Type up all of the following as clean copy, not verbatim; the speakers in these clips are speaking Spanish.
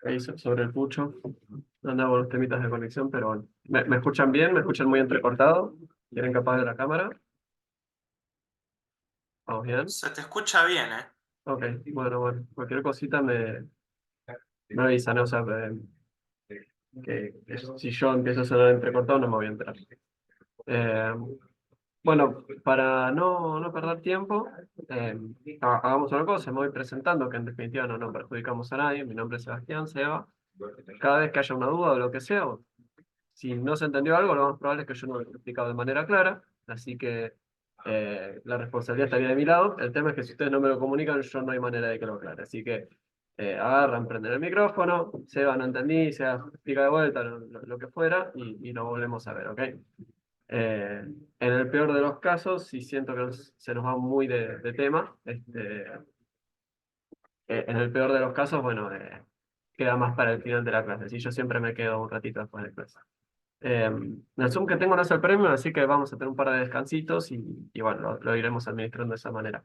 ahí sobre el pucho. Anda con los temitas de conexión, pero bueno. ¿Me escuchan bien? ¿Me escuchan muy entrecortado? ¿Quieren que apague la cámara? ¿Vamos bien? Se te escucha bien, ¿eh? Ok, bueno. Cualquier cosita me avisan, ¿no? O sea, que si yo empiezo a sonar entrecortado no me voy a enterar. Eh, bueno, para no perder tiempo, eh, hagamos una cosa, me voy presentando, que en definitiva no perjudicamos a nadie. Mi nombre es Sebastián Seba. Cada vez que haya una duda o lo que sea, si no se entendió algo, lo más probable es que yo no lo he explicado de manera clara, así que la responsabilidad estaría de mi lado. El tema es que si ustedes no me lo comunican, yo no hay manera de que lo aclare. Así que agarran, prenden el micrófono, Seba, no entendí, se explica de vuelta, lo que fuera, y lo volvemos a ver, ¿ok? En el peor de los casos, si siento que se nos va muy de tema, en el peor de los casos, bueno, queda más para el final de la clase. Si yo siempre me quedo un ratito después de clase. El Zoom que tengo no es el premio, así que vamos a tener un par de descansitos y bueno, lo iremos administrando de esa manera.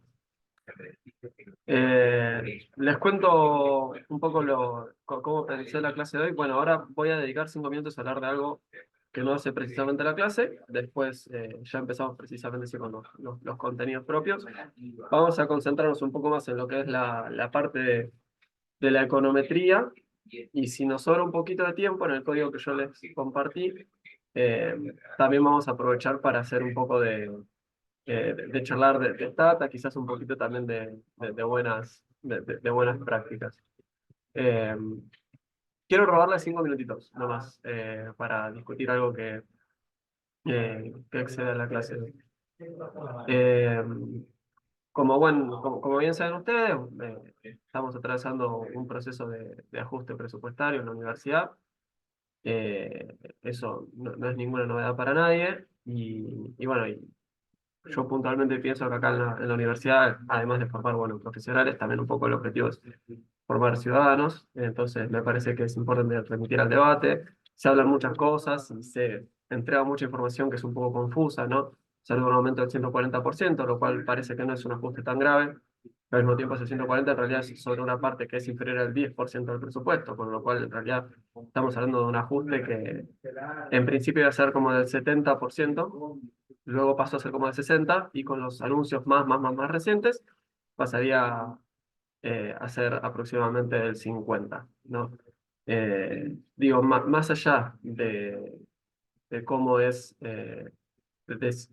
Les cuento un poco cómo pensé la clase de hoy. Bueno, ahora voy a dedicar 5 minutos a hablar de algo que no hace precisamente la clase. Después ya empezamos precisamente sí, con los contenidos propios. Vamos a concentrarnos un poco más en lo que es la parte de la econometría. Y si nos sobra un poquito de tiempo en el código que yo les compartí, eh, también vamos a aprovechar para hacer un poco de charlar de data, quizás un poquito también de buenas prácticas. Eh, Quiero robarle 5 minutitos nomás para discutir algo que excede a la clase. Eh, como bien saben ustedes, estamos atravesando un proceso de ajuste presupuestario en la universidad. Eso no es ninguna novedad para nadie. Y bueno, yo puntualmente pienso que acá en la universidad, además de formar buenos profesionales, también un poco el objetivo es formar ciudadanos. Entonces, me parece que es importante remitir al debate. Se hablan muchas cosas y se entrega mucha información que es un poco confusa, ¿no? Se habla de un aumento del 140%, lo cual parece que no es un ajuste tan grave. Pero al mismo tiempo, ese 140 en realidad es sobre una parte que es inferior al 10% del presupuesto, con lo cual en realidad estamos hablando de un ajuste que en principio iba a ser como del 70%, luego pasó a ser como del 60%, y con los anuncios más recientes pasaría a ser aproximadamente del 50%, ¿no? Digo, más allá de cómo es,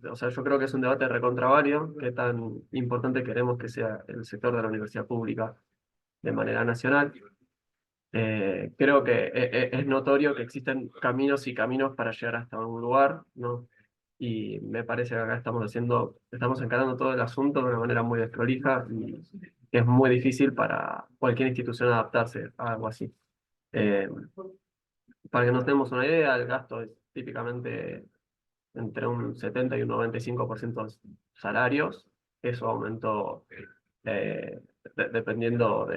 o sea, yo creo que es un debate recontravario, qué tan importante queremos que sea el sector de la universidad pública de manera nacional. Creo que es notorio que existen caminos y caminos para llegar hasta un lugar, ¿no? Y me parece que acá estamos encarando todo el asunto de una manera muy desprolija y es muy difícil para cualquier institución adaptarse a algo así. Eh, para que nos demos una idea, el gasto es típicamente entre un 70 y un 95% de salarios. Eso aumentó dependiendo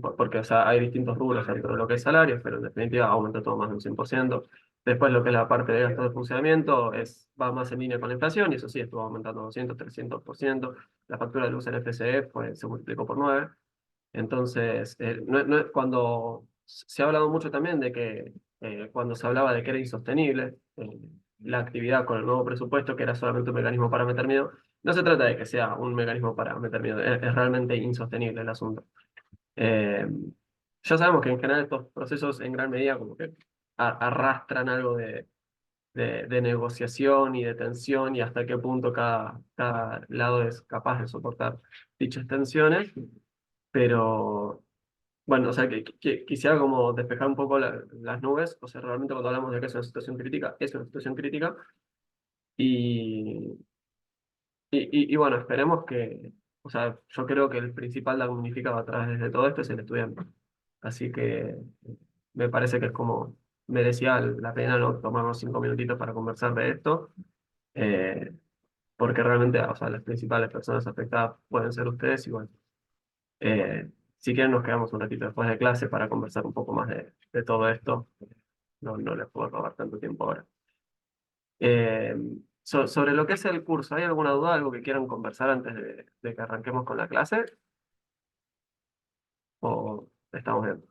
porque o sea, hay distintos rubros dentro de lo que es salarios, pero en definitiva aumenta todo más de un 100%. Después lo que es la parte de gasto de funcionamiento va más en línea con la inflación, y eso sí, estuvo aumentando 200, 300%. La factura de luz en FCE se multiplicó por 9. Entonces, cuando se ha hablado mucho también de que cuando se hablaba de que era insostenible la actividad con el nuevo presupuesto, que era solamente un mecanismo para meter miedo, no se trata de que sea un mecanismo para meter miedo, es realmente insostenible el asunto. Eh, ya sabemos que en general estos procesos en gran medida como que arrastran algo de negociación y de tensión, y hasta qué punto cada lado es capaz de soportar dichas tensiones. Pero bueno, o sea, quisiera como despejar un poco las nubes. O sea, realmente cuando hablamos de que es una situación crítica, es una situación crítica. Y, y bueno, esperemos que, o sea, yo creo que el principal damnificado a través de todo esto es el estudiante. Así que me parece que es como merecía la pena, ¿no? Tomarnos 5 minutitos para conversar de esto, eh, porque realmente, o sea, las principales personas afectadas pueden ser ustedes. Y bueno, eh, si quieren nos quedamos un ratito después de clase para conversar un poco más de todo esto. No les puedo robar tanto tiempo ahora. Eh, sobre lo que es el curso, ¿hay alguna duda, algo que quieran conversar antes de que arranquemos con la clase? ¿O estamos bien?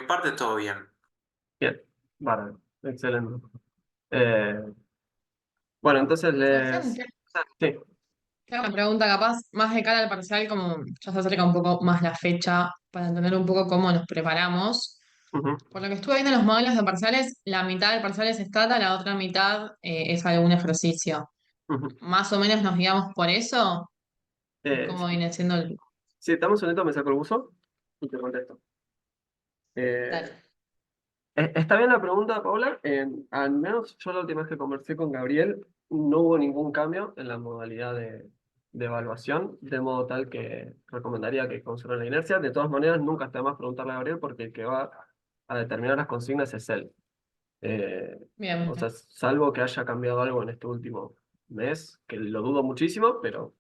mi parte todo bien. Bien, bárbaro, excelente. Eh, bueno, entonces Sebastián, les... Sí. te hago una pregunta capaz, más de cara al parcial, como ya se acerca un poco más la fecha, para entender un poco cómo nos preparamos. Ujú, Por lo que estuve viendo en los modelos de parciales, la mitad del parcial es stata, la otra mitad es algún ejercicio. ujú. Más o menos nos guiamos por eso, y cómo Sí, viene siendo el... sí, estamos un segundito, me saco el buzo y te contesto. Dale. Está bien la pregunta, Paula. Al menos yo la última vez que conversé con Gabriel, no hubo ningún cambio en la modalidad de evaluación, de modo tal que recomendaría que conserven la inercia. De todas maneras, nunca está de más preguntarle a Gabriel porque el que va a determinar las consignas es él. Eh, o Bien. sea, salvo que haya cambiado algo en este último mes, que lo dudo muchísimo, pero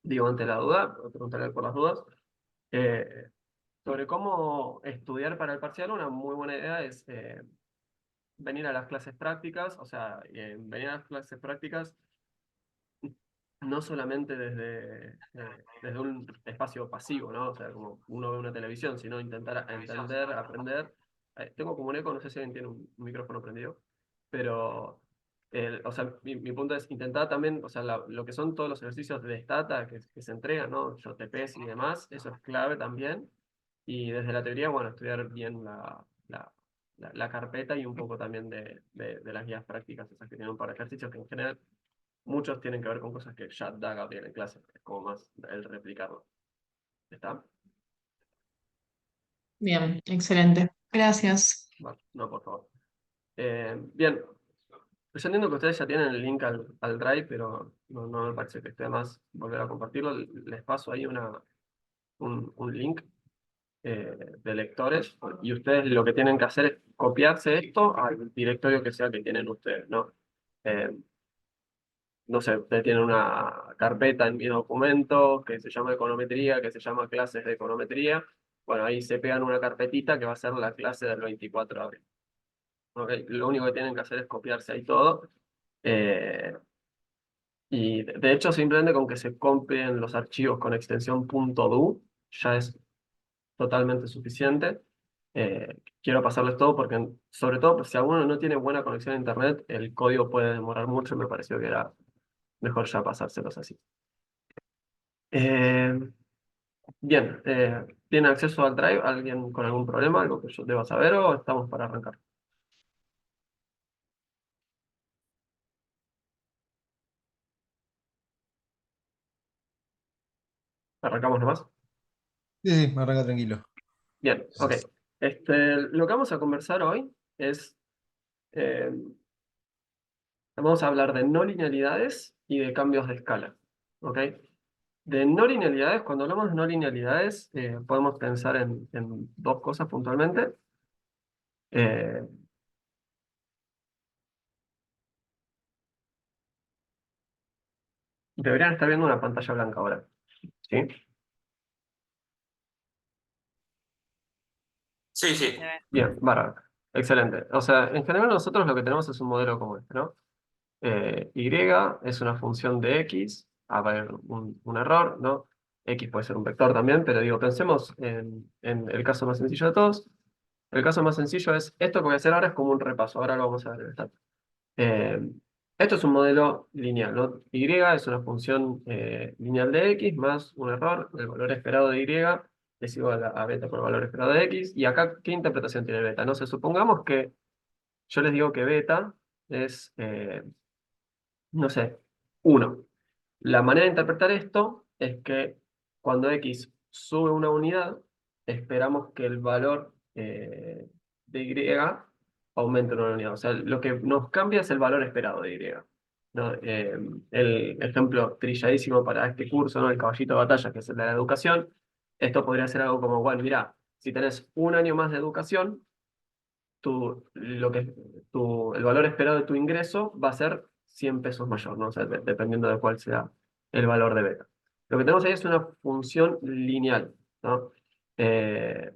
digo ante la duda, preguntarle por las dudas. Eh, sobre cómo estudiar para el parcial, una muy buena idea es venir a las clases prácticas, o sea, venir a las clases prácticas no solamente desde un espacio pasivo, ¿no? O sea, como uno ve una televisión, sino intentar entender, aprender. Tengo como un eco, no sé si alguien tiene un micrófono prendido, pero, o sea, mi punto es intentar también, o sea, lo que son todos los ejercicios de Stata que se entregan, ¿no? YOTPs y demás, eso es clave también. Y desde la teoría, bueno, estudiar bien la carpeta y un poco también de las guías prácticas, esas que tienen para ejercicios, que en general muchos tienen que ver con cosas que ya da Gabriel en clase, es como más el replicarlo. ¿Está? Bien, excelente. Gracias. Vale, no, por favor. Bien, yo entiendo que ustedes ya tienen el link al Drive, pero no me parece que esté más volver a compartirlo. Les paso ahí un link de lectores y ustedes lo que tienen que hacer es copiarse esto al directorio que sea que tienen ustedes, ¿no? Eh, no sé, ustedes tienen una carpeta en mi documento que se llama econometría, que se llama clases de econometría. Bueno, ahí se pegan una carpetita que va a ser la clase del 24 de abril. ¿Ok? Lo único que tienen que hacer es copiarse ahí todo. Eh, y de hecho, simplemente con que se copien los archivos con extensión .do ya es totalmente suficiente. Quiero pasarles todo porque, sobre todo, pues, si alguno no tiene buena conexión a internet, el código puede demorar mucho y me pareció que era mejor ya pasárselos así. Eh, Bien, ¿tiene acceso al Drive? ¿Alguien con algún problema? ¿Algo que yo deba saber o estamos para arrancar? ¿Arrancamos nomás? Sí, sí, me arranca tranquilo. Bien, ok. Lo que vamos a conversar hoy es, eh, vamos a hablar de no linealidades y de cambios de escala. ¿Ok? De no linealidades, cuando hablamos de no linealidades, podemos pensar en dos cosas puntualmente. Eh, Deberían estar viendo una pantalla blanca ahora. ¿Sí? Sí, sí. Bien, bárbaro. Excelente. O sea, en general nosotros lo que tenemos es un modelo como este, ¿no? Y es una función de x, va a haber un error, ¿no? X puede ser un vector también, pero digo, pensemos en el caso más sencillo de todos. El caso más sencillo es, esto que voy a hacer ahora es como un repaso, ahora lo vamos a ver en el chat. Eh, Esto es un modelo lineal, ¿no? Y es una función lineal de x más un error, el valor esperado de y es igual a beta por el valor esperado de x. Y acá, ¿qué interpretación tiene beta? No sé, supongamos que yo les digo que beta es, no sé, uno. La manera de interpretar esto es que cuando x sube una unidad, esperamos que el valor de y aumente una unidad. O sea, lo que nos cambia es el valor esperado de y, ¿no? El ejemplo trilladísimo para este curso, ¿no? El caballito de batalla, que es el de la educación. Esto podría ser algo como, bueno, mira, si tenés un año más de educación, el valor esperado de tu ingreso va a ser 100 pesos mayor, ¿no? O sea, dependiendo de cuál sea el valor de beta. Lo que tenemos ahí es una función lineal, ¿no? Eh,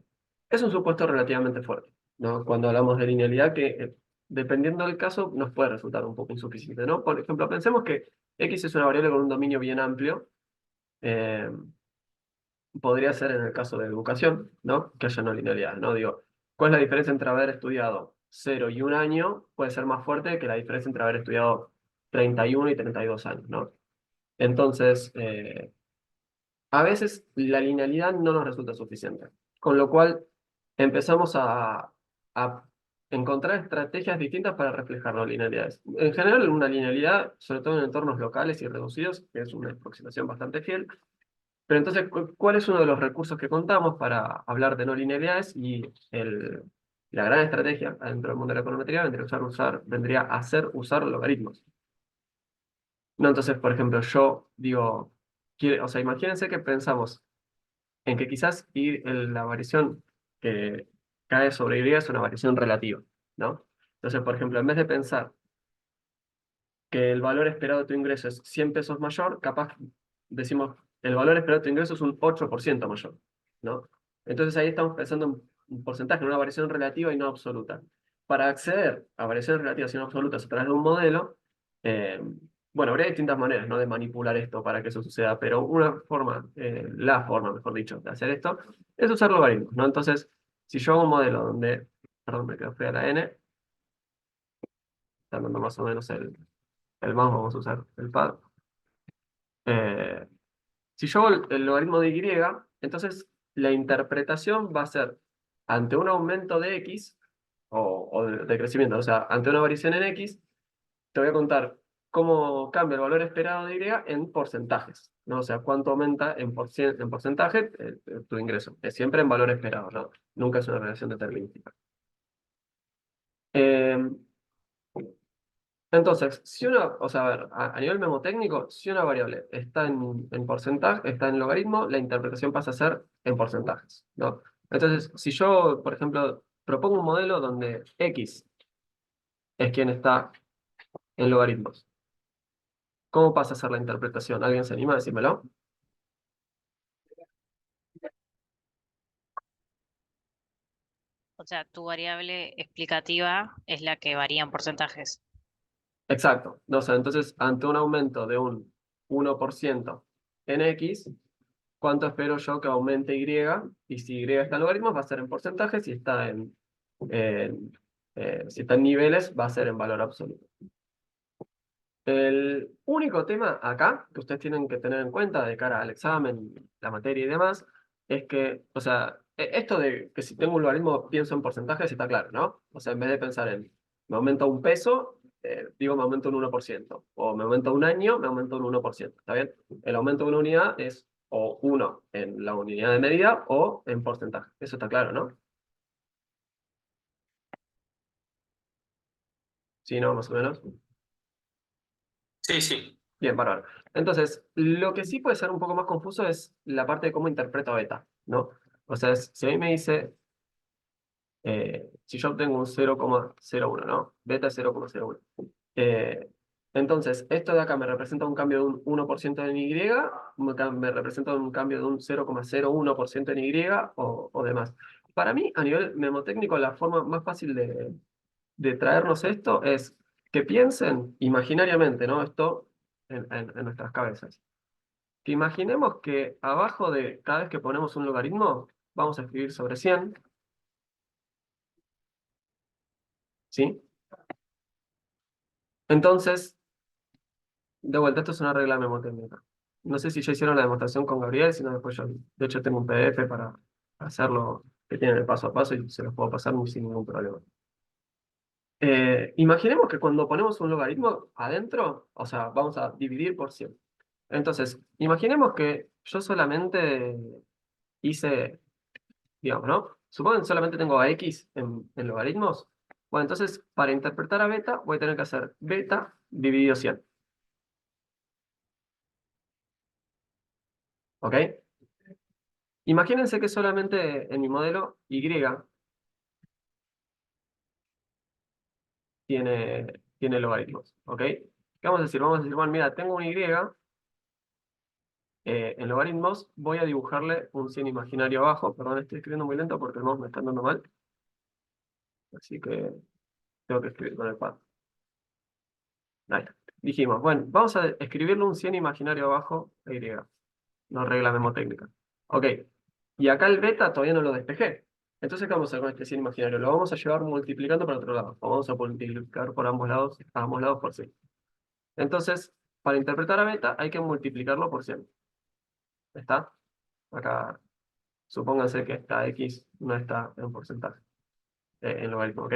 es un supuesto relativamente fuerte, ¿no? Cuando hablamos de linealidad, que dependiendo del caso nos puede resultar un poco insuficiente, ¿no? Por ejemplo, pensemos que x es una variable con un dominio bien amplio. eh, Podría ser en el caso de educación, ¿no? Que haya no linealidad, ¿no? Digo, ¿Cuál es la diferencia entre haber estudiado 0 y 1 año? Puede ser más fuerte que la diferencia entre haber estudiado 31 y 32 años, ¿no? Entonces, a veces la linealidad no nos resulta suficiente, con lo cual empezamos a encontrar estrategias distintas para reflejar las linealidades. En general, una linealidad, sobre todo en entornos locales y reducidos, que es una aproximación bastante fiel. Pero entonces, ¿cuál es uno de los recursos que contamos para hablar de no linealidades? Y la gran estrategia dentro del mundo de la econometría vendría a ser usar logaritmos. No, entonces, por ejemplo, yo digo, o sea, imagínense que pensamos en que quizás la variación que cae sobre Y es una variación relativa, ¿no? Entonces, por ejemplo, en vez de pensar que el valor esperado de tu ingreso es 100 pesos mayor, capaz decimos, el valor esperado de tu ingreso es un 8% mayor, ¿no? Entonces ahí estamos pensando en un porcentaje, en una variación relativa y no absoluta. Para acceder a variaciones relativas y no absolutas a través de un modelo, eh, bueno, habría distintas maneras, ¿no?, de manipular esto para que eso suceda, pero una forma, la forma, mejor dicho, de hacer esto es usar logaritmos, ¿no? Entonces, si yo hago un modelo donde, perdón, me quedo fea la n, está dando más o menos el mouse, vamos a usar el pad. Eh, si yo hago el logaritmo de y, entonces la interpretación va a ser ante un aumento de x, o de crecimiento, o sea, ante una variación en x, te voy a contar cómo cambia el valor esperado de y en porcentajes, ¿no? O sea, cuánto aumenta en porcentaje tu ingreso. Es siempre en valor esperado, ¿no? Nunca es una relación determinística. Eh, Entonces, si o sea, a ver, a nivel memotécnico, si una variable está en porcentaje, está en logaritmo, la interpretación pasa a ser en porcentajes, ¿no? Entonces, si yo, por ejemplo, propongo un modelo donde x es quien está en logaritmos, ¿cómo pasa a ser la interpretación? ¿Alguien se anima a decírmelo? O sea, tu variable explicativa es la que varía en porcentajes. Exacto. No, o sea, entonces, ante un aumento de un 1% en x, ¿cuánto espero yo que aumente y? Y si y está en logaritmos, va a ser en porcentajes, en- si está en niveles, va a ser en valor absoluto. El único tema acá que ustedes tienen que tener en cuenta de cara al examen, la materia y demás, es que, o sea, esto de que si tengo un logaritmo pienso en porcentajes está claro, ¿no? O sea, en vez de pensar en me aumenta un peso, digo me aumenta un 1%, o me aumenta un año, me aumenta un 1%, ¿está bien? El aumento de una unidad es o 1 en la unidad de medida o en porcentaje. Eso está claro, ¿no? Sí, ¿no? Más o menos. Sí, sí. Bien, bárbaro. Entonces, lo que sí puede ser un poco más confuso es la parte de cómo interpreto beta, ¿no? O sea, si a mí me dice, si yo obtengo un 0,01, ¿no? Beta es 0,01. Eh, entonces, esto de acá me representa un cambio de un 1% en Y, me representa un cambio de un 0,01% en Y o demás. Para mí, a nivel memotécnico, la forma más fácil de traernos esto es que piensen imaginariamente, ¿no? Esto en nuestras cabezas. Que imaginemos que abajo de cada vez que ponemos un logaritmo, vamos a escribir sobre 100, ¿sí? Entonces, de vuelta, esto es una regla memotécnica. No sé si ya hicieron la demostración con Gabriel, si no después yo, de hecho, tengo un PDF para hacerlo, que tiene el paso a paso y se los puedo pasar sin ningún problema. Imaginemos que cuando ponemos un logaritmo adentro, o sea, vamos a dividir por 100. Entonces, imaginemos que yo solamente hice, digamos, ¿no? Supongo que solamente tengo a x en logaritmos. Bueno, entonces, para interpretar a beta, voy a tener que hacer beta dividido 100. ¿Ok? Imagínense que solamente en mi modelo y tiene logaritmos. ¿Ok? ¿Qué vamos a decir? Vamos a decir, bueno, mira, tengo un y, en logaritmos, voy a dibujarle un 100 imaginario abajo. Perdón, estoy escribiendo muy lento porque el mouse me está andando mal. Así que tengo que escribir con el pad. Ahí está. Dijimos, bueno, vamos a escribirle un 100 imaginario abajo a Y. No regla memotécnica. Ok. Y acá el beta todavía no lo despejé. Entonces, ¿qué vamos a hacer con este 100 imaginario? Lo vamos a llevar multiplicando para otro lado. O vamos a multiplicar por ambos lados por 100. Entonces, para interpretar a beta hay que multiplicarlo por 100. ¿Está? Acá, supónganse que esta X no está en porcentaje, en logaritmo, ¿ok?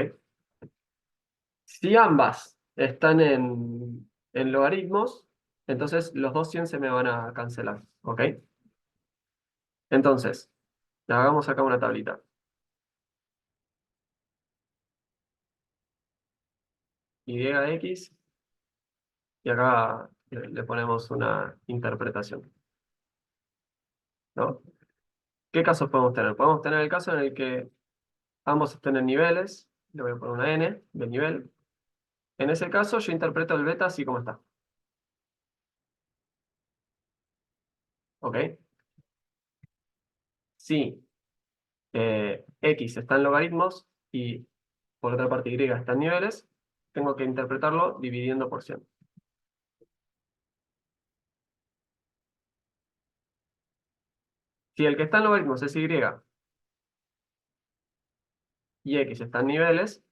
Si ambas están en logaritmos, entonces los dos 100 se me van a cancelar, ¿ok? Entonces, hagamos acá una tablita. YX, y acá le ponemos una interpretación, ¿no? ¿Qué casos podemos tener? Podemos tener el caso en el que ambos estén en niveles, le voy a poner una n de nivel. En ese caso yo interpreto el beta así como está. ¿Ok? Si X está en logaritmos y por otra parte Y está en niveles, tengo que interpretarlo dividiendo por 100. Si el que está en logaritmos es y X está en niveles,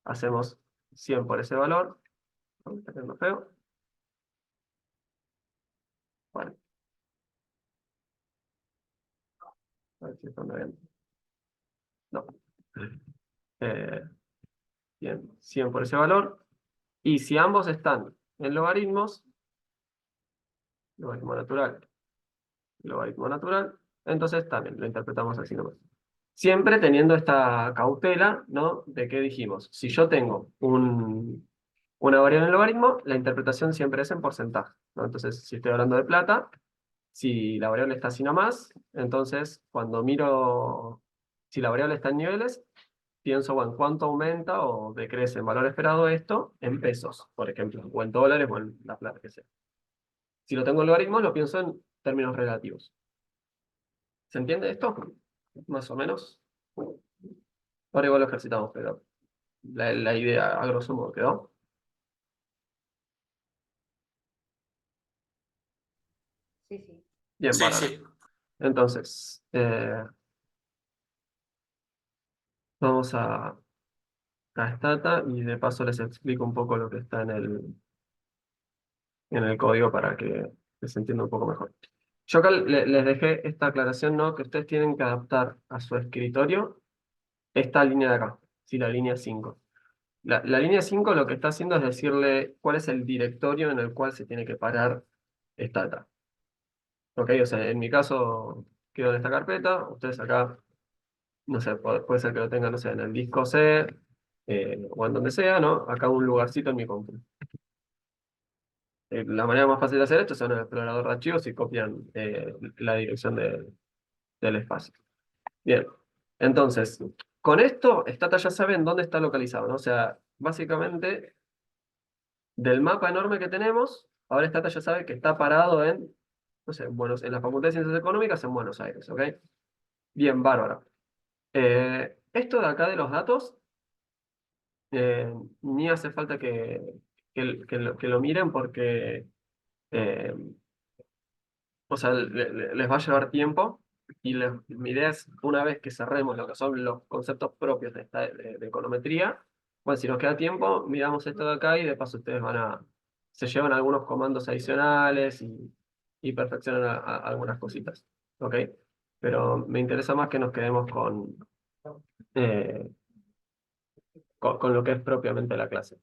hacemos 100 por ese valor. Está quedando feo. Vale. A ver si está bien. No. 100 por ese valor. Y si ambos están en logaritmos, logaritmo natural, entonces también lo interpretamos así nomás. Siempre teniendo esta cautela, ¿no? De que dijimos, si yo tengo una variable en logaritmo, la interpretación siempre es en porcentaje, ¿no? Entonces, si estoy hablando de plata, si la variable está así nomás, entonces cuando miro si la variable está en niveles, pienso, bueno, cuánto aumenta o decrece en valor esperado esto en pesos, por ejemplo, o en dólares o en la plata que sea. Si lo tengo en logaritmos, lo pienso en términos relativos. ¿Se entiende esto? Más o menos. Ahora igual lo ejercitamos, pero la idea a grosso modo quedó. Sí, sí. Bien, Sí, bárbaro. sí. Entonces, vamos a Stata y de paso les explico un poco lo que está en el código para que se entienda un poco mejor. Yo acá les dejé esta aclaración, ¿no? Que ustedes tienen que adaptar a su escritorio esta línea de acá, ¿sí? La línea 5. La línea 5 lo que está haciendo es decirle cuál es el directorio en el cual se tiene que parar Stata. ¿Ok? O sea, en mi caso quedo en esta carpeta, ustedes acá, no sé, puede ser que lo tengan, no sé, en el disco C, o en donde sea, ¿no? Acá un lugarcito en mi compu. La manera más fácil de hacer esto es en el explorador de archivos y copian la dirección del espacio. Bien, entonces, con esto, Stata ya saben dónde está localizado, ¿no? O sea, básicamente, del mapa enorme que tenemos, ahora Stata ya sabe que está parado en, no sé, en la Facultad de Ciencias Económicas en Buenos Aires, ¿ok? Bien, bárbaro. Esto de acá de los datos, ni hace falta que lo miren porque, eh, o sea, les va a llevar tiempo y mi idea es, una vez que cerremos lo que son los conceptos propios de econometría, bueno, si nos queda tiempo, miramos esto de acá y de paso ustedes se llevan algunos comandos adicionales y perfeccionan algunas cositas, ¿ok? Pero me interesa más que nos quedemos eh, con lo que es propiamente la clase.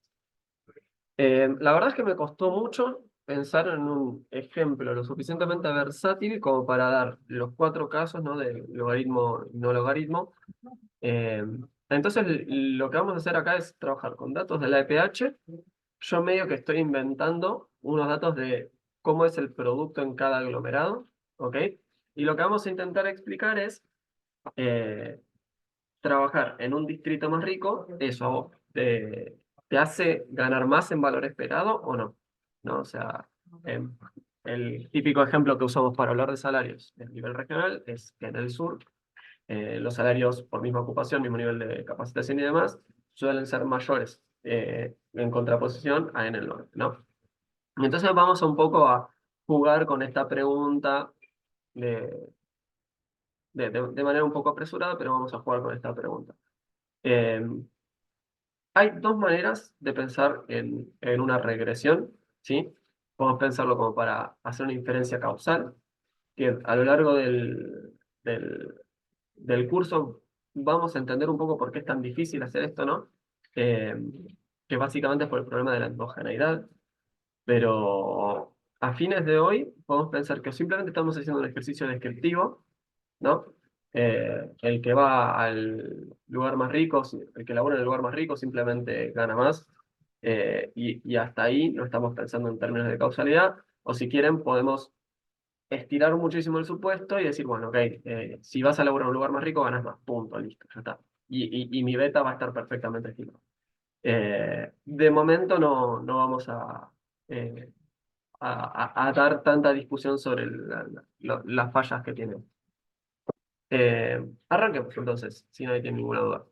La verdad es que me costó mucho pensar en un ejemplo lo suficientemente versátil como para dar los 4 casos, ¿no? De logaritmo y no logaritmo. Eh, entonces, lo que vamos a hacer acá es trabajar con datos de la EPH. Yo medio que estoy inventando unos datos de cómo es el producto en cada aglomerado, ¿ok? Y lo que vamos a intentar explicar es eh, trabajar en un distrito más rico, eso a vos te hace ganar más en valor esperado o no. ¿No? O sea, el típico ejemplo que usamos para hablar de salarios a nivel regional es que en el sur los salarios por misma ocupación, mismo nivel de capacitación y demás, suelen ser mayores en contraposición a en el norte, ¿no? Entonces vamos un poco a jugar con esta pregunta de de manera un poco apresurada, pero vamos a jugar con esta pregunta. Hay dos maneras de pensar en una regresión, ¿sí? Podemos pensarlo como para hacer una inferencia causal, que a lo largo del, del curso vamos a entender un poco por qué es tan difícil hacer esto, ¿no? Eh, que básicamente es por el problema de la endogeneidad, pero a fines de hoy podemos pensar que simplemente estamos haciendo un ejercicio descriptivo, ¿no? El que va al lugar más rico, el que labora en el lugar más rico simplemente gana más, y hasta ahí no estamos pensando en términos de causalidad, o si quieren podemos estirar muchísimo el supuesto y decir, bueno, ok, si vas a laburar en un lugar más rico ganas más, punto, listo, ya está. Y mi beta va a estar perfectamente estimado. De momento no vamos eh, a dar tanta discusión sobre las fallas que tiene. Arranquemos entonces, si nadie tiene ninguna duda.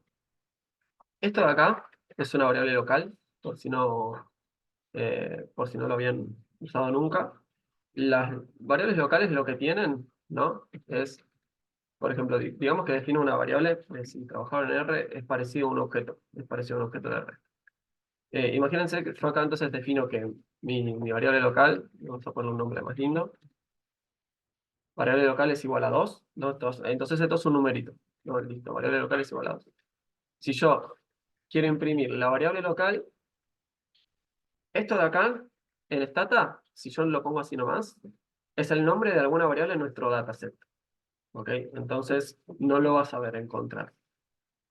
Esto de acá es una variable local, por si no lo habían usado nunca. Las variables locales lo que tienen, ¿no? Es, por ejemplo, digamos que defino una variable, si trabajaron en R, es parecido a un objeto, es parecido a un objeto de R. Imagínense que yo acá entonces defino que mi variable local, vamos a poner un nombre más lindo, variable local es igual a 2, ¿no? Entonces esto es un numerito, ¿no? Listo, variable local es igual a 2. Si yo quiero imprimir la variable local, esto de acá, en stata, si yo lo pongo así nomás, es el nombre de alguna variable en nuestro dataset. ¿Ok? Entonces no lo vas a ver encontrar.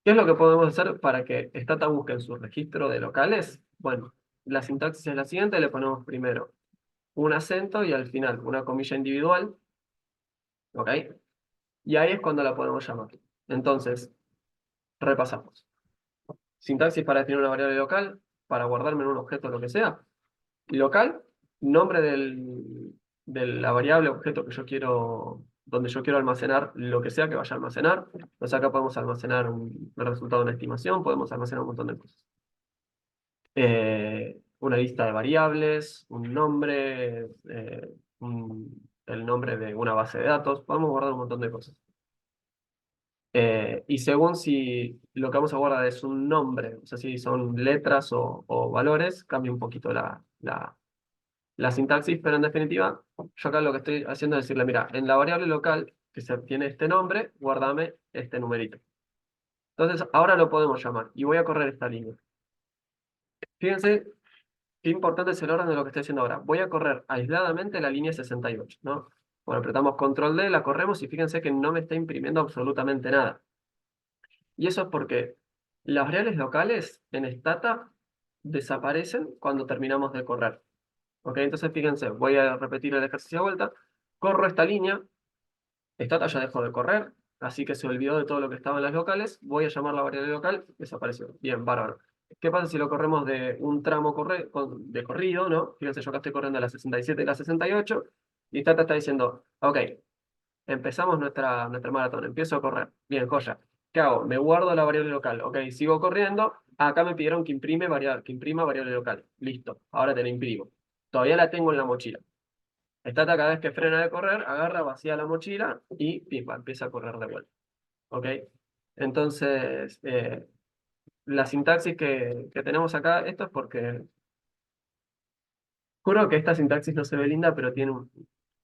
¿Qué es lo que podemos hacer para que stata busque en su registro de locales? Bueno, la sintaxis es la siguiente, le ponemos primero un acento y al final una comilla individual. ¿Ok? Y ahí es cuando la podemos llamar. Entonces, repasamos. Sintaxis para definir una variable local, para guardarme en un objeto lo que sea. Local, nombre de la variable objeto que yo quiero, donde yo quiero almacenar lo que sea que vaya a almacenar. Entonces acá podemos almacenar el resultado de una estimación, podemos almacenar un montón de cosas. Una lista de variables, un nombre, el nombre de una base de datos, podemos guardar un montón de cosas. Y según si lo que vamos a guardar es un nombre, o sea, si son letras o valores, cambia un poquito la sintaxis, pero en definitiva, yo acá lo que estoy haciendo es decirle, mira, en la variable local que se tiene este nombre, guárdame este numerito. Entonces, ahora lo podemos llamar y voy a correr esta línea. Fíjense qué importante es el orden de lo que estoy haciendo ahora. Voy a correr aisladamente la línea 68, ¿no? Bueno, apretamos control D, la corremos y fíjense que no me está imprimiendo absolutamente nada. Y eso es porque las variables locales en stata desaparecen cuando terminamos de correr. ¿Ok? Entonces fíjense, voy a repetir el ejercicio de vuelta. Corro esta línea, stata ya dejó de correr, así que se olvidó de todo lo que estaba en las locales. Voy a llamar la variable local, desapareció. Bien, bárbaro. ¿Qué pasa si lo corremos de un tramo de corrido, ¿no? Fíjense, yo acá estoy corriendo la 67 y la 68, y stata está diciendo, ok, empezamos nuestra maratón, empiezo a correr. Bien, joya. ¿Qué hago? Me guardo la variable local. Ok, sigo corriendo. Acá me pidieron que imprima variable local. Listo, ahora te la imprimo. Todavía la tengo en la mochila. Stata cada vez que frena de correr, agarra, vacía la mochila y pimba, empieza a correr de vuelta. ¿Ok? Entonces, la sintaxis que tenemos acá, esto es porque juro que esta sintaxis no se ve linda, pero tiene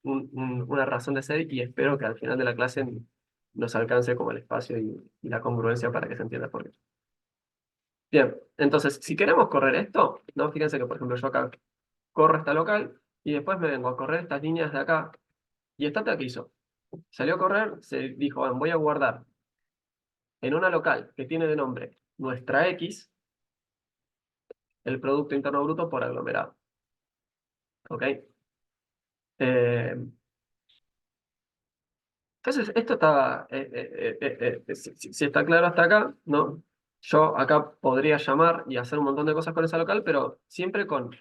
una razón de ser y espero que al final de la clase nos alcance como el espacio y la congruencia para que se entienda por qué. Bien, entonces, si queremos correr esto, ¿no? Fíjense que, por ejemplo, yo acá corro esta local y después me vengo a correr estas líneas de acá. ¿Y Stata qué hizo? Salió a correr, se dijo, bueno, voy a guardar en una local que tiene de nombre nuestra X el Producto Interno Bruto por aglomerado. ¿Ok? Entonces, esto está, si está claro hasta acá, ¿no? Yo acá podría llamar y hacer un montón de cosas con esa local, pero siempre con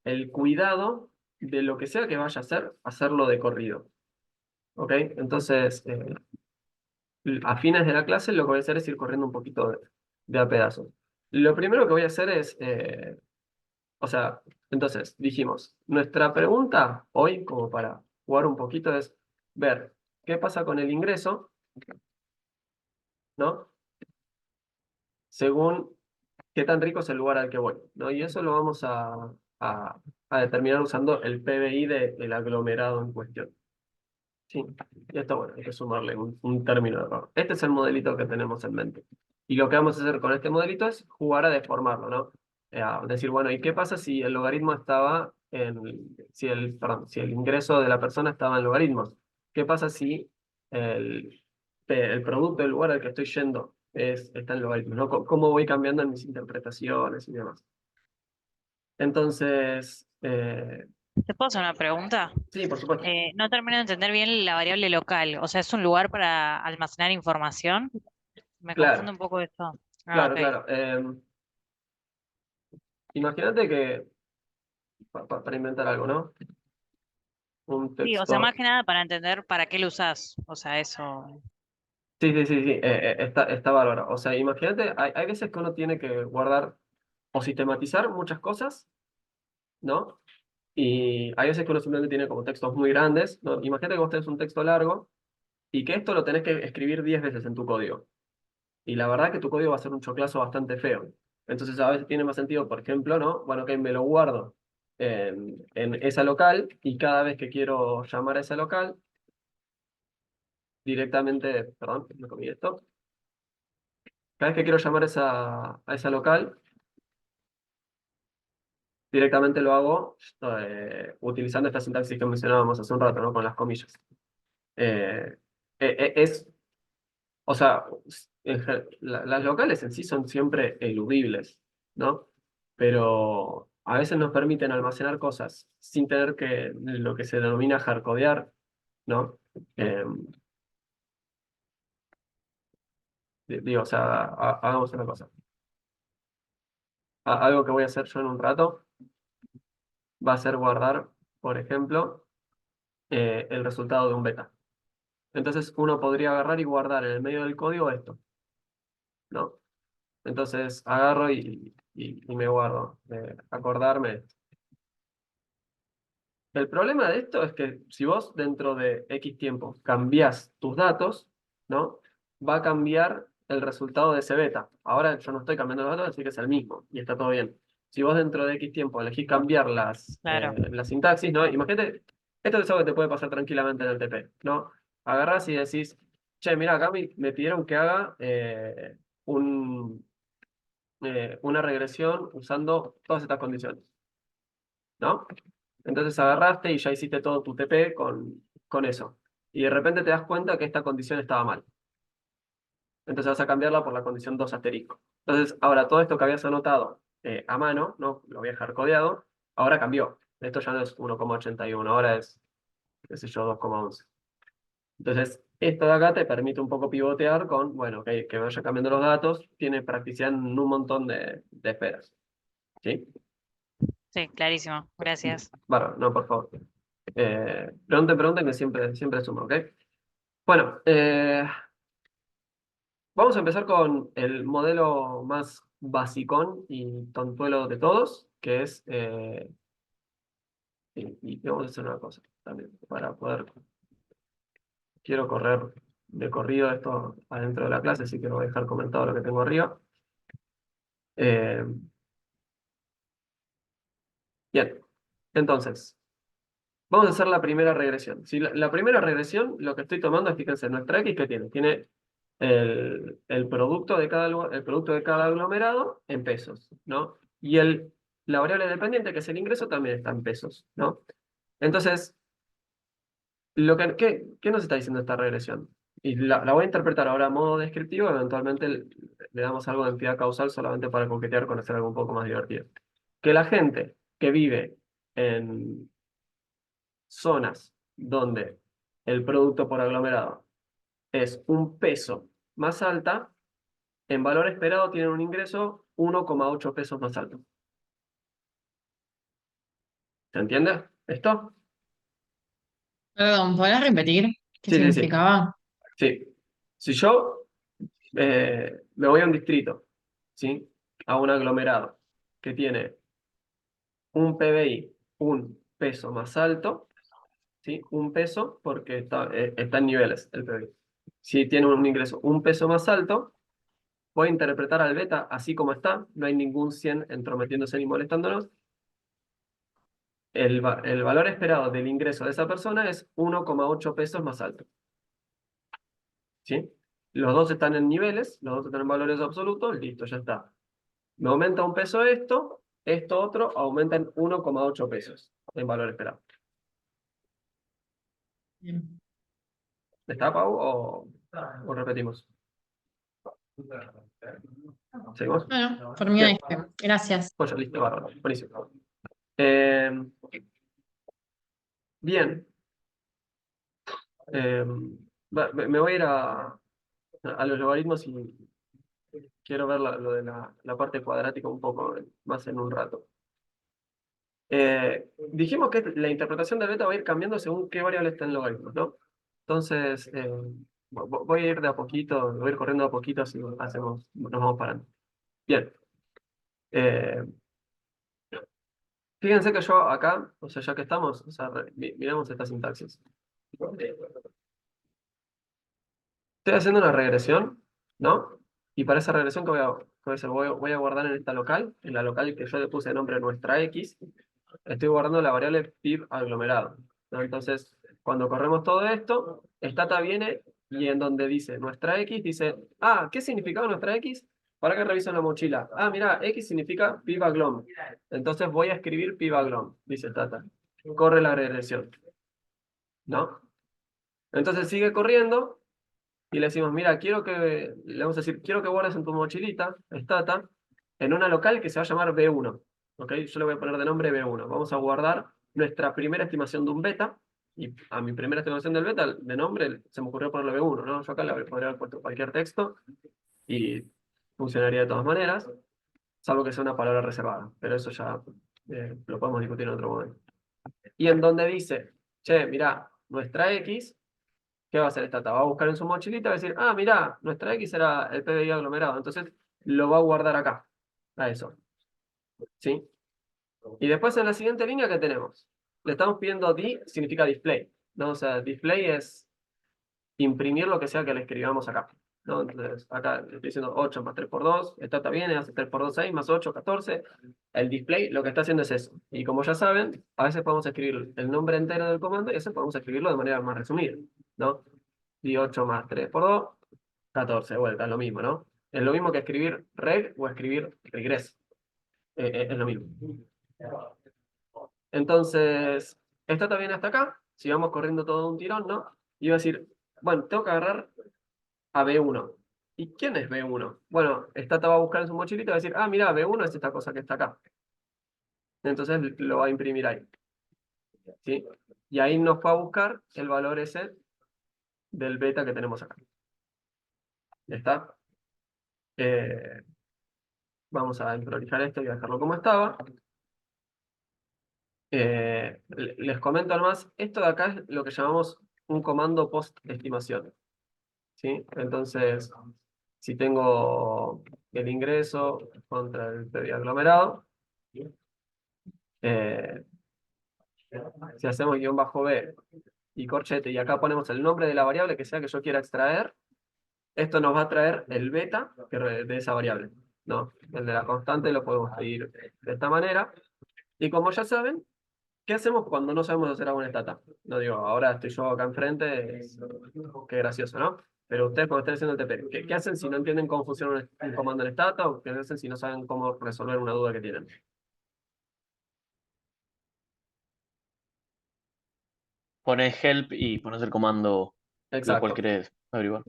el cuidado de lo que sea que vaya a hacer, hacerlo de corrido. ¿Ok? Entonces, a fines de la clase lo que voy a hacer es ir corriendo un poquito de a pedazos. Lo primero que voy a hacer es, o sea, entonces dijimos, nuestra pregunta hoy, como para jugar un poquito, es ver qué pasa con el ingreso ¿no? Según qué tan rico es el lugar al que voy, ¿no? Y eso lo vamos a determinar usando el PBI del aglomerado en cuestión. Sí, y esto, bueno, hay que sumarle un término de error. Este es el modelito que tenemos en mente. Y lo que vamos a hacer con este modelito es jugar a deformarlo, ¿no? A decir, bueno, ¿y qué pasa si el logaritmo estaba perdón, si el ingreso de la persona estaba en logaritmos? ¿Qué pasa si el producto del lugar al que estoy yendo está en logaritmos, ¿no? ¿Cómo voy cambiando en mis interpretaciones y demás? Entonces, ¿Te puedo hacer una pregunta? sí, por supuesto. No termino de entender bien la variable local. O sea, ¿es un lugar para almacenar información? Me confunde Claro, un poco esto. Ah, claro, ok. claro. Imagínate que, para inventar algo, ¿no? Un Sí, o sea, más texto. que nada para entender para qué lo usás. O sea, eso. Sí, sí, sí, sí, está bárbaro. O sea, imagínate, hay veces que uno tiene que guardar o sistematizar muchas cosas, ¿no? Y hay veces que uno simplemente tiene como textos muy grandes, ¿no? Imagínate que vos tenés un texto largo y que esto lo tenés que escribir 10 veces en tu código. Y la verdad que tu código va a ser un choclazo bastante feo. Entonces a veces tiene más sentido, por ejemplo, ¿no? Bueno, que me lo guardo en esa local y cada vez que quiero llamar a esa local, directamente, perdón, me comí esto. Cada vez que quiero llamar a esa local, directamente lo hago utilizando esta sintaxis que mencionábamos hace un rato, ¿no? Con las comillas. Eh, es, o sea, las locales en sí son siempre eludibles, ¿no? Pero a veces nos permiten almacenar cosas sin tener que lo que se denomina hardcodear, ¿no? Eh, digo, o sea, hagamos una cosa. Algo que voy a hacer yo en un rato va a ser guardar, por ejemplo, el resultado de un beta. Entonces uno podría agarrar y guardar en el medio del código esto, ¿no? Entonces agarro y me guardo, acordarme. El problema de esto es que si vos dentro de X tiempo cambiás tus datos, ¿no? Va a cambiar el resultado de ese beta. Ahora yo no estoy cambiando los datos, así que es el mismo y está todo bien. Si vos dentro de X tiempo elegís cambiar Claro. la sintaxis, ¿no? Imagínate, esto es algo que te puede pasar tranquilamente en el TP, ¿no? Agarrás y decís, che, mira, acá me pidieron que haga un, una regresión usando todas estas condiciones, ¿no? Entonces agarraste y ya hiciste todo tu TP con eso. Y de repente te das cuenta que esta condición estaba mal. Entonces vas a cambiarla por la condición 2 asterisco. Entonces, ahora todo esto que habías anotado a mano, ¿no? Lo voy a dejar codeado, ahora cambió. Esto ya no es 1,81, ahora es, qué sé yo, 2,11. Entonces, esto de acá te permite un poco pivotear con, bueno, que vaya cambiando los datos, tiene practicidad en un montón de esferas. ¿Sí? Sí, clarísimo. Gracias. Bárbaro, no, por favor. Pregunten que siempre sumo, ¿ok? Bueno, vamos a empezar con el modelo más basicón y tontuelo de todos, que es, y vamos a hacer una cosa también, para poder, quiero correr de corrido esto adentro de la clase, así que lo voy a dejar comentado lo que tengo arriba. Eh, bien, entonces, vamos a hacer la primera regresión. Si la primera regresión, lo que estoy tomando es, fíjense, nuestra X que tiene, el producto el producto de cada aglomerado en pesos, ¿no? Y la variable dependiente, que es el ingreso, también está en pesos, ¿no? Entonces, ¿qué nos está diciendo esta regresión? Y la voy a interpretar ahora a modo descriptivo, eventualmente le damos algo de entidad causal solamente para coquetear con hacer algo un poco más divertido. Que la gente que vive en zonas donde el producto por aglomerado es un peso más alta, en valor esperado tienen un ingreso 1,8 pesos más alto. ¿Se entiende esto? Perdón, ¿podrías repetir qué Sí, sí, sí. significaba? Sí. Si yo me voy a un distrito, ¿sí? A un aglomerado que tiene un PBI un peso más alto, ¿sí? Un peso porque está en niveles el PBI. si tiene un ingreso un peso más alto, voy a interpretar al beta así como está, no hay ningún 100 entrometiéndose ni molestándonos. El valor esperado del ingreso de esa persona es 1,8 pesos más alto. ¿Sí? Los dos están en niveles, los dos están en valores absolutos, listo, ya está. Me aumenta un peso esto otro aumenta en 1,8 pesos en valor esperado. Bien. ¿Está, Pau, o repetimos? ¿Seguimos? Bueno, por mí Bien. gracias. Pues ya, listo, bárbaro. Buenísimo. Bien. Eh, me voy a ir a los logaritmos y quiero ver lo de la parte cuadrática un poco más en un rato. Dijimos que la interpretación del beta va a ir cambiando según qué variable está en logaritmos, ¿no? Entonces, voy a ir de a poquito, voy a ir corriendo de a poquito, así nos vamos parando. Bien. Fíjense que yo acá, o sea, ya que estamos, o sea, miremos esta sintaxis. Estoy haciendo una regresión, ¿no? Y para esa regresión, ¿qué voy a hacer? Voy a guardar en esta local, en la local que yo le puse de nombre nuestra X, estoy guardando la variable pib aglomerado, ¿no? Entonces, cuando corremos todo esto, stata viene y en donde dice nuestra X, dice, ah, ¿qué significaba nuestra X? Para que reviso en la mochila. Ah, mira, X significa pib aglom. Entonces voy a escribir pib aglom, dice stata. Corre la regresión, ¿no? Entonces sigue corriendo y le decimos, mira, le vamos a decir, quiero que guardes en tu mochilita, stata, en una local que se va a llamar B1. ¿Ok? Yo le voy a poner de nombre B1. Vamos a guardar nuestra primera estimación de un beta. Y a mi primera estimación del beta, de nombre, se me ocurrió ponerle B1, ¿no? Yo acá le podría haber puesto cualquier texto y funcionaría de todas maneras, salvo que sea una palabra reservada. Pero eso ya lo podemos discutir en otro momento. Y en donde dice, che, mira, nuestra X, ¿qué va a hacer esta? Va a buscar en su mochilita y va a decir, ah, mira, nuestra X era el PBI aglomerado. Entonces lo va a guardar acá, a eso. ¿Sí? Y después en la siguiente línea, ¿qué tenemos? Le estamos pidiendo D, significa display, ¿no? O sea, display es imprimir lo que sea que le escribamos acá, ¿no? Entonces, acá le estoy diciendo 8 más 3 por 2, esta viene, hace 3 por 2, 6, más 8, 14. El display lo que está haciendo es eso. Y como ya saben, a veces podemos escribir el nombre entero del comando y a veces podemos escribirlo de manera más resumida, ¿no? Y 8 más 3 por 2, 14, vuelta, es lo mismo, ¿no? Es lo mismo que escribir reg o escribir regress. Es lo mismo. Entonces, esta también hasta acá, si vamos corriendo todo de un tirón, ¿no? Y va a decir, bueno, tengo que agarrar a B1. ¿Y quién es B1? Bueno, Stata va a buscar en su mochilita y va a decir, ah, mira, B1 es esta cosa que está acá. Entonces lo va a imprimir ahí. ¿Sí? Y ahí nos va a buscar el valor ese del beta que tenemos acá. ¿Está? Vamos a prolijar esto y a dejarlo como estaba. Les comento nomás, esto de acá es lo que llamamos un comando post-estimación. ¿Sí? Entonces, si tengo el ingreso contra el PBI aglomerado, si hacemos guión bajo B y corchete, y acá ponemos el nombre de la variable que sea que yo quiera extraer, esto nos va a traer el beta de esa variable, ¿no? El de la constante lo podemos pedir de esta manera. Y como ya saben, ¿qué hacemos cuando no sabemos hacer algo en stata? No digo, ahora estoy yo acá enfrente, qué gracioso, ¿no? Pero ustedes cuando estén haciendo el TP, ¿qué hacen si no entienden cómo funciona un comando en stata? ¿O qué hacen si no saben cómo resolver una duda que tienen? Pones help y pones el comando lo cual Exacto. querés averiguar.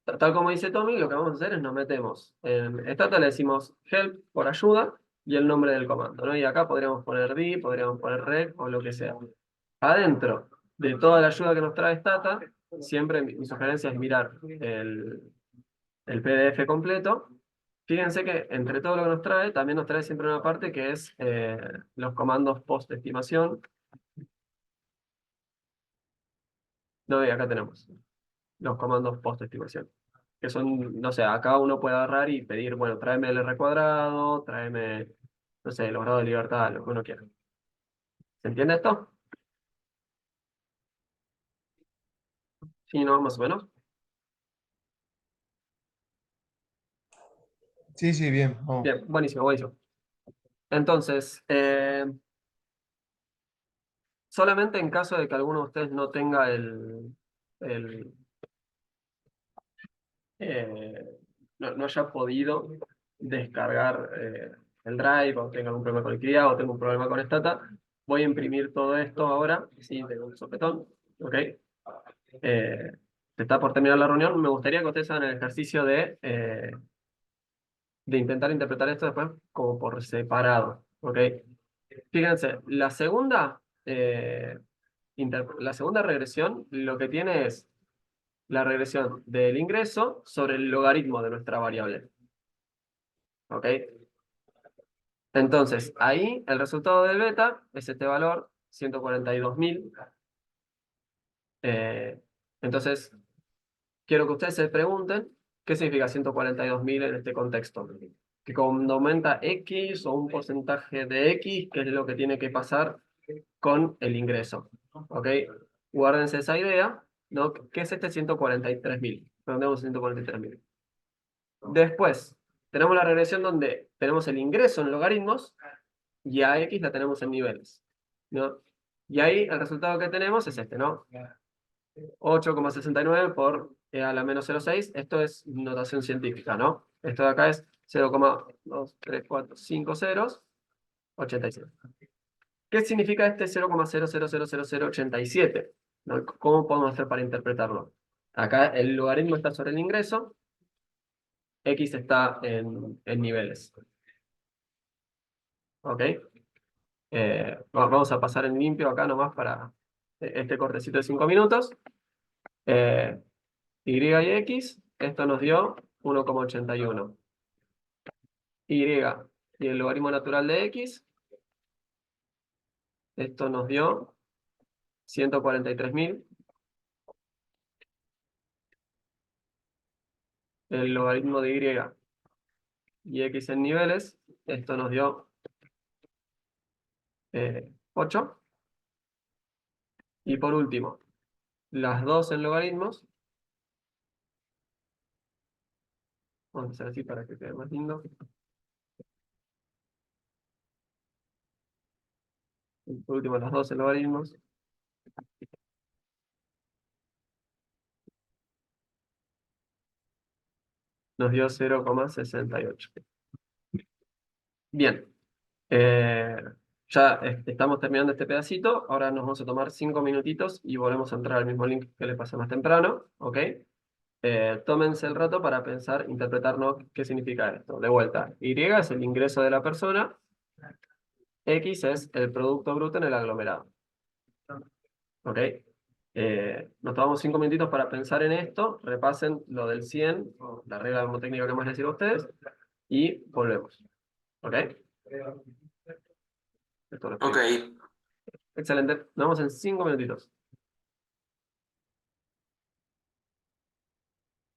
Tal como dice Tommy, lo que vamos a hacer es nos metemos en stata, le decimos help por ayuda y el nombre del comando, ¿no? Y acá podríamos poner d, podríamos poner reg o lo que sea. Adentro de toda la ayuda que nos trae stata, siempre mi sugerencia es mirar el PDF completo. Fíjense que entre todo lo que nos trae, también nos trae siempre una parte que es los comandos post-estimación. No, y acá tenemos los comandos post-estimación. Que son, no sé, acá uno puede agarrar y pedir, bueno, tráeme el R cuadrado, tráeme, no sé, los grados de libertad, lo que uno quiera. ¿Se entiende esto? Sí, ¿no? Más o menos. Sí, sí, bien, vamos. Bien, buenísimo, buenísimo. Entonces, solamente en caso de que alguno de ustedes no tenga el no haya podido descargar el Drive, o tenga algún problema con liquidez, o tenga un problema con Stata, voy a imprimir todo esto ahora, sí, de un sopetón, ¿ok? Se está por terminar la reunión, me gustaría que ustedes hagan el ejercicio de intentar interpretar esto después como por separado, ¿ok? Fíjense, la segunda regresión lo que tiene es la regresión del ingreso sobre el logaritmo de nuestra variable. ¿Ok? Entonces, ahí el resultado del beta es este valor, 142.000. Entonces, quiero que ustedes se pregunten qué significa 142.000 en este contexto. Que cuando aumenta X o un porcentaje de X, ¿qué es lo que tiene que pasar con el ingreso? ¿Ok? Guárdense esa idea, ¿no? ¿Qué es este 143.000? Redondeamos 143.000. Después, tenemos la regresión donde tenemos el ingreso en logaritmos y a X la tenemos en niveles, ¿no? Y ahí el resultado que tenemos es este, ¿no? 8,69 por e a la menos 0,6. Esto es notación científica, ¿no? Esto de acá es 0,23450 ceros, 87. ¿Qué significa este 0,000087? ¿No? ¿Cómo podemos hacer para interpretarlo? Acá el logaritmo está sobre el ingreso, X está en niveles. ¿Ok? Vamos a pasar en limpio acá nomás para este cortecito de 5 minutos. Y y X, esto nos dio 1,81. Y el logaritmo natural de X, esto nos dio 143.000. El logaritmo de y X en niveles, esto nos dio 8. Y por último, las dos en logaritmos. Vamos a hacer así para que quede más lindo. Y por último, las dos en logaritmos. Nos dio 0,68. Bien. Ya estamos terminando este pedacito. Ahora nos vamos a tomar 5 minutitos y volvemos a entrar al mismo link que les pasé más temprano. ¿Ok? Tómense el rato para pensar, interpretarnos qué significa esto. De vuelta, Y es el ingreso de la persona, X es el producto bruto en el aglomerado. ¿Ok? Nos tomamos 5 minutitos para pensar en esto, repasen lo del 100, o la regla termodinámica que más les digo a ustedes, y volvemos. ¿Ok? Esto lo explico. Ok. Excelente. Nos vemos en 5 minutitos.